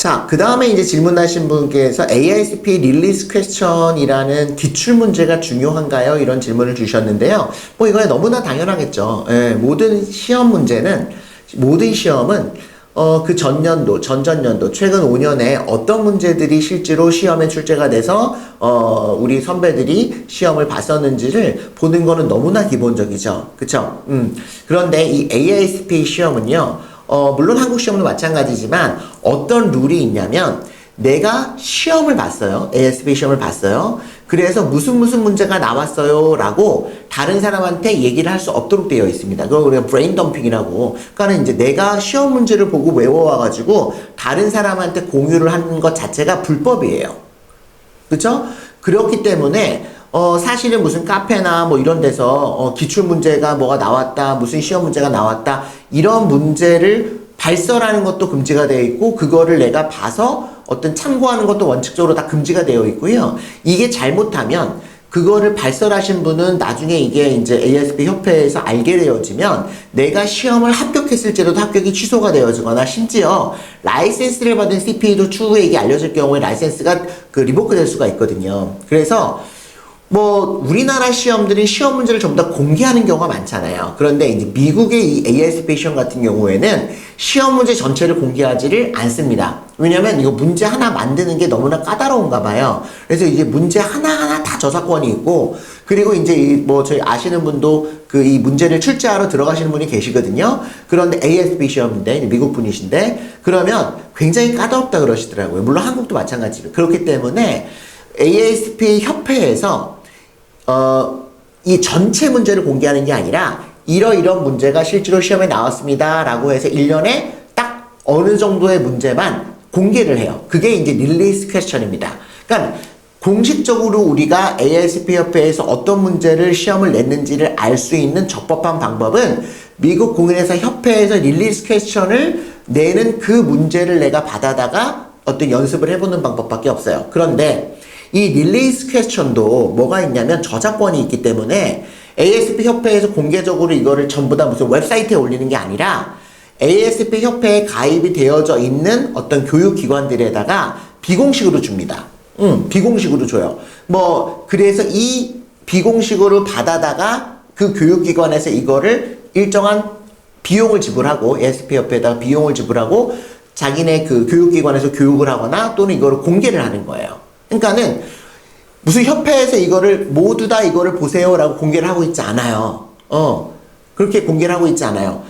자, 그 다음에 이제 질문하신 분께서 AISP 릴리스 퀘스천이라는 기출문제가 중요한가요? 이런 질문을 주셨는데요. 뭐 이거야 너무나 당연하겠죠. 예, 모든 시험은 그 전년도, 전전년도, 최근 5년에 어떤 문제들이 실제로 시험에 출제가 돼서 우리 선배들이 시험을 봤었는지를 보는 거는 너무나 기본적이죠. 그쵸? 그런데 이 AISP 시험은요, 물론 한국 시험도 마찬가지지만 어떤 룰이 있냐면 내가 시험을 봤어요. ASP 시험을 봤어요. 그래서 무슨 문제가 나왔어요 라고 다른 사람한테 얘기를 할 수 없도록 되어 있습니다. 그걸 우리가 브레인 덤핑이라고. 그러니까 이제 내가 시험 문제를 보고 외워와가지고 다른 사람한테 공유를 하는 것 자체가 불법이에요. 그쵸? 그렇기 때문에 사실은 무슨 카페나 뭐 이런 데서 기출문제가 뭐가 나왔다, 무슨 시험 문제가 나왔다, 이런 문제를 발설하는 것도 금지가 되어 있고, 그거를 내가 봐서 어떤 참고하는 것도 원칙적으로 다 금지가 되어 있고요. 이게 잘못하면 그거를 발설하신 분은 나중에 이게 이제 ASP 협회에서 알게 되어지면 내가 시험을 합격했을지라도 합격이 취소가 되어지거나, 심지어 라이센스를 받은 CPA도 추후에 이게 알려질 경우에 라이센스가 리보크 될 수가 있거든요. 그래서 뭐 우리나라 시험들은 시험 문제를 전부 다 공개하는 경우가 많잖아요. 그런데 이제 미국의 이 ASP 시험 같은 경우에는 시험 문제 전체를 공개하지를 않습니다. 왜냐면 이거 문제 하나 만드는 게 너무나 까다로운가 봐요. 그래서 이제 문제 하나하나 다 저작권이 있고, 그리고 이제 뭐 저희 아시는 분도 이 문제를 출제하러 들어가시는 분이 계시거든요. 그런데 ASP 시험인데 미국 분이신데 그러면 굉장히 까다롭다 그러시더라고요. 물론 한국도 마찬가지로. 그렇기 때문에 ASP 협회에서 이 전체 문제를 공개하는 게 아니라 이러이런 문제가 실제로 시험에 나왔습니다 라고 해서 1년에 딱 어느 정도의 문제만 공개를 해요. 그게 이제 릴리스 퀘스천입니다. 그러니까 공식적으로 우리가 ASP 협회에서 어떤 문제를 시험을 냈는지를 알 수 있는 적법한 방법은 미국 공인회사 협회에서 릴리스 퀘스천을 내는 그 문제를 내가 받아다가 어떤 연습을 해보는 방법밖에 없어요. 그런데 이 릴리스 퀘스천도 뭐가 있냐면 저작권이 있기 때문에 ASP 협회에서 공개적으로 이거를 전부 다 무슨 웹사이트에 올리는 게 아니라 ASP 협회에 가입이 되어져 있는 어떤 교육기관들에다가 비공식으로 줍니다. 비공식으로 줘요. 뭐 그래서 이 비공식으로 받아다가 그 교육기관에서 이거를 일정한 비용을 지불하고, ASP 협회에다가 비용을 지불하고 자기네 그 교육기관에서 교육을 하거나 또는 이거를 공개를 하는 거예요. 그러니까는 무슨 협회에서 이거를 모두 다 이거를 보세요라고 공개를 하고 있지 않아요. 그렇게 공개를 하고 있지 않아요.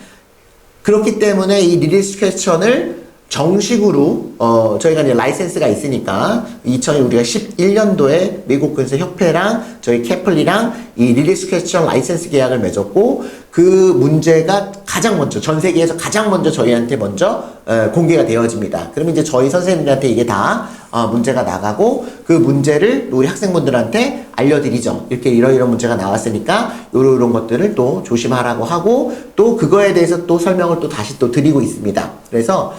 그렇기 때문에 이 릴리스 퀘스천을 정식으로 저희가 이제 라이센스가 있으니까 우리가 11년도에 미국 근세 협회랑 저희 캐플리랑 이 릴리스 퀘스천 라이센스 계약을 맺었고, 그 문제가 가장 먼저 전 세계에서 가장 먼저 저희한테 먼저 공개가 되어집니다. 그러면 이제 저희 선생님들한테 이게 다 문제가 나가고 그 문제를 우리 학생분들한테 알려드리죠. 이렇게 이런 문제가 나왔으니까 이런 것들을 또 조심하라고 하고, 또 그거에 대해서 또 설명을 또 다시 또 드리고 있습니다. 그래서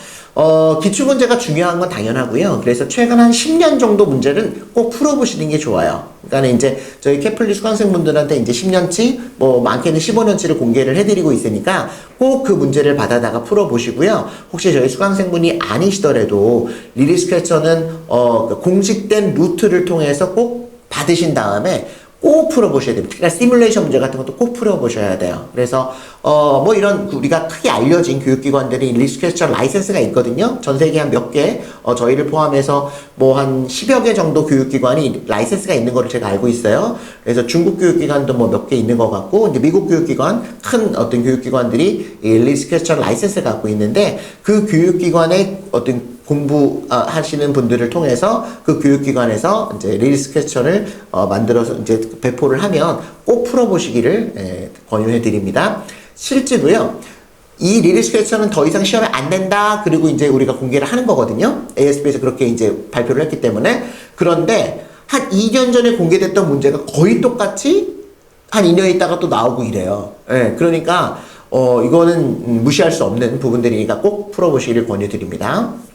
기출문제가 중요한 건 당연하고요. 그래서 최근 한 10년 정도 문제는 꼭 풀어보시는 게 좋아요. 그러니까 이제 저희 캐플리 수강생분들한테 이제 10년치, 뭐 많게는 15년치를 공개를 해드리고 있으니까 꼭 그 문제를 받아다가 풀어보시고요. 혹시 저희 수강생분이 아니시더라도 릴리스 퀘스천은 공식된 루트를 통해서 꼭 받으신 다음에 꼭 풀어보셔야 됩니다. 특히나 시뮬레이션 문제 같은 것도 꼭 풀어보셔야 돼요. 그래서 뭐 이런 우리가 크게 알려진 교육기관들이 릴리스 퀘스천 라이센스가 있거든요. 전 세계 한 몇 개, 저희를 포함해서 뭐 한 10여 개 정도 교육기관이 라이센스가 있는 거를 제가 알고 있어요. 그래서 중국 교육기관도 뭐 몇 개 있는 것 같고, 이제 미국 교육기관, 큰 어떤 교육기관들이 이 릴리스 퀘스천 라이센스를 갖고 있는데, 그 교육기관의 어떤 공부하시는 분들을 통해서 그 교육기관에서 이제 릴리스 퀘스천을 만들어서 이제 배포를 하면 꼭 풀어보시기를 권유해 드립니다. 실제로요, 이 릴리스 퀘스천은 더 이상 시험에 안 낸다, 그리고 이제 우리가 공개를 하는 거거든요. ASP에서 그렇게 이제 발표를 했기 때문에. 그런데 한 2년 전에 공개됐던 문제가 거의 똑같이 한 2년 있다가 또 나오고 이래요. 그러니까 이거는 무시할 수 없는 부분들이니까 꼭 풀어보시기를 권유드립니다.